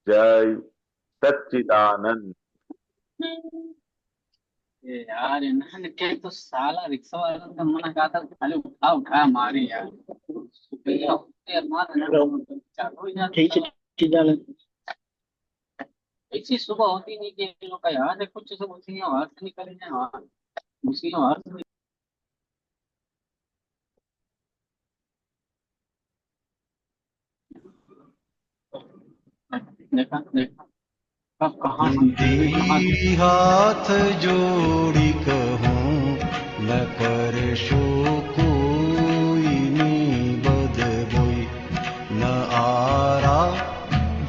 जय सच्चिदानंद। ये यार इन्होंने के तो साला रिक्शा वाला का मना कहा था खाली उठा उठा मारे यार भैया यार मार चालू ही ना ठीक है ठीक है ऐसी सुबह होती नहीं कि इन लोग का यार है कुछ सब उसी हाथ से निकल जाए हाथ उसी हाथ से देखा देखा कब कहाँ से कहाँ हिंदी हाथ जोड़ी कहूँ न करशो कोई निबद बोई न आरा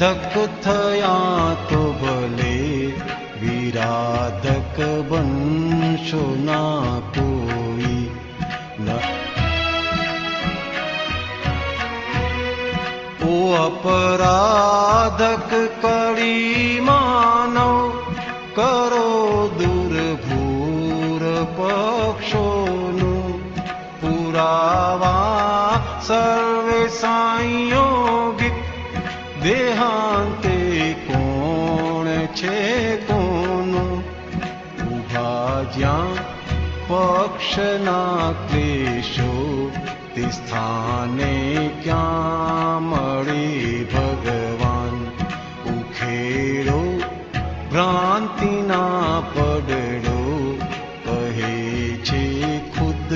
धक थया तो भले विराधक बंशो ना कोई न ओ अपराधक कड़ी मानव करो दुर्भूर पक्षोनु पुरावा सर्वे संयोगिक देहांते कोण छे कोनु उभा ज्या पक्षना क्लेशो ते स्थाने क्या मळे भगवान उखेड़ो भ्रांति ना पड़ो कहे छे खुद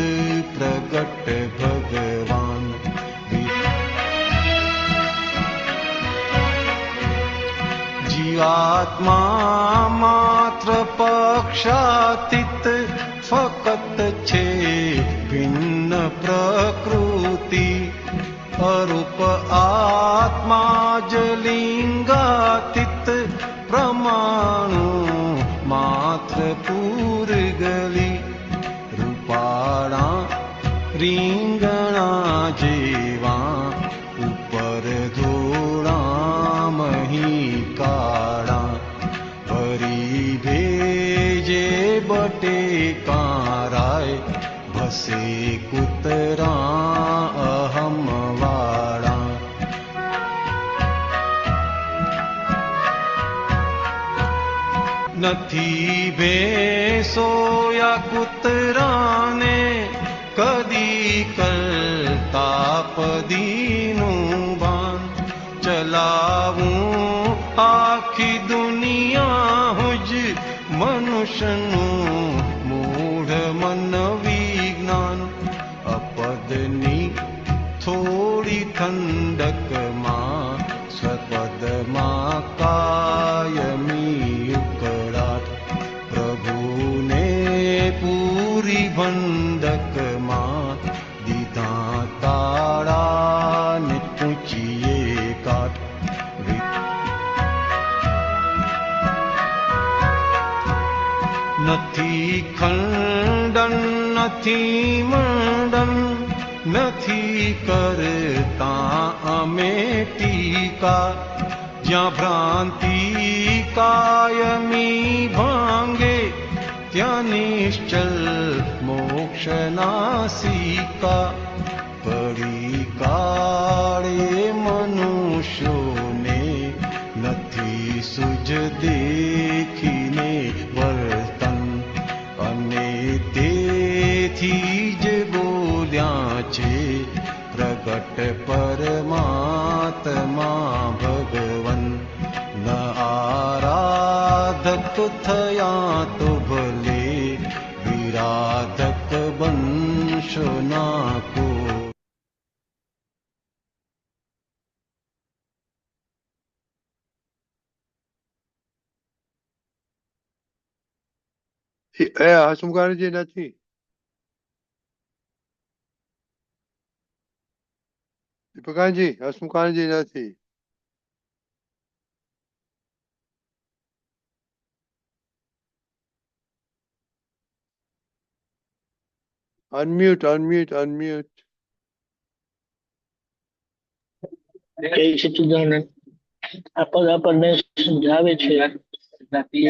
प्रगट भगवान जीवात्मा मात्र पक्षातीत फकत छे भिन्न प्रकृति अरूप आत्मा जलिंगातीत प्रमाणु मात्र पूरगली रूपाणा રીંગણા જેવા ઉપર ધોળા મહી કાળા ભરી ભેજે બટેકારાય ભસે કૂતરા અહમ વાળા નથી ભેંસો યા કૂતરાને कदी करता पदीनु बान चलावूं आखी दुनिया हुज मनुष्यनु मूढ़ मन विज्ञान अपदनी थोड़ी ठंडक मां स्वपद मां कायमी उकड़ाट प्रभु ने पूरी भंडक दीदा ताड़ा ने पूछिए काट नथी खंडन नथी मंडन नथी करता अमे टीका ज्या भ्रांति कायमी भांगे त्या निश्चल मोक्ष नासिका पड़ी काळे मनुष्यो ने नथी सुज देखीने वर्तन अने तेथी ज बोल्या छे प्रगट परमात्मा भगवन न आराधक थया तो भले विराधक बंशो ना को હસમુખાનજી નથી. દીપકાનજી હસમુખાનજી નથી. અનમ્યુટ. જય સચ્ચિદાનંદ આ પદ આપણને સમજાવે છે કે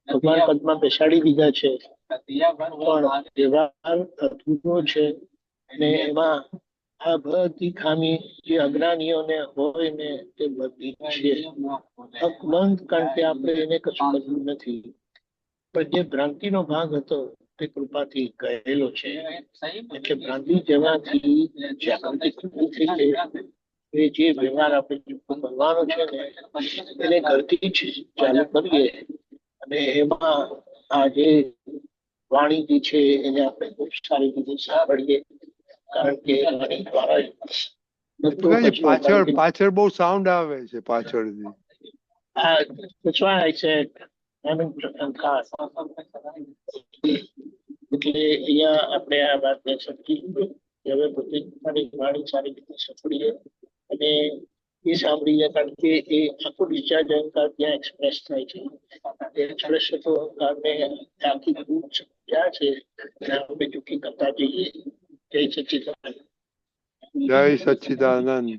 ભગવાન પદમાં બેસાડી દીધા છે પણ વ્યવહાર અધૂરો છે અને એમાં આ બધી ખામી જે અજ્ઞાનીઓને હોય ને તે બધી છે અકબંધ, કારણ કે આપણે એને કશું કર્યું નથી. પણ જે ભ્રાંતિનો ભાગ હતો તે કૃપાથી ગયેલો છે. એટલે ભ્રાંતિ જવાથી જાગૃતિ ખુલ્લી થઈ છે. એ જે વ્યવહાર આપણે કરવાનો છે ને એને ઘરથી જ ચાલુ કરીએ અને એમાં આ જે વાણી જે છે એને આપણે ખૂબ સારી રીતે સાંભળીએ, કારણ કે વાણી દ્વારા જ બધું દીપકભાઈ, પછી પાછળ બહુ સાઉન્ડ આવે છે પાછળથી. That's why I said I'm car. એટલે અહીંયા આપણે આ વાતને સમજી કે હવે પોતે મારી વાણી સારી રીતે સાંભળીએ અને એ સાંભળીએ, કારણ કે એ આખો ડિસ્ચાર્જ અહંકાર ત્યાં એક્સપ્રેસ થાય છે. એ એક્સપ્રેસ થતો અહંકારને આખી દૂર ક્યાં છે ત્યાં આપણે ચૂકી કરતા જઈએ. જય સચ્ચિદાનંદ. જય સચ્ચિદાનંદ.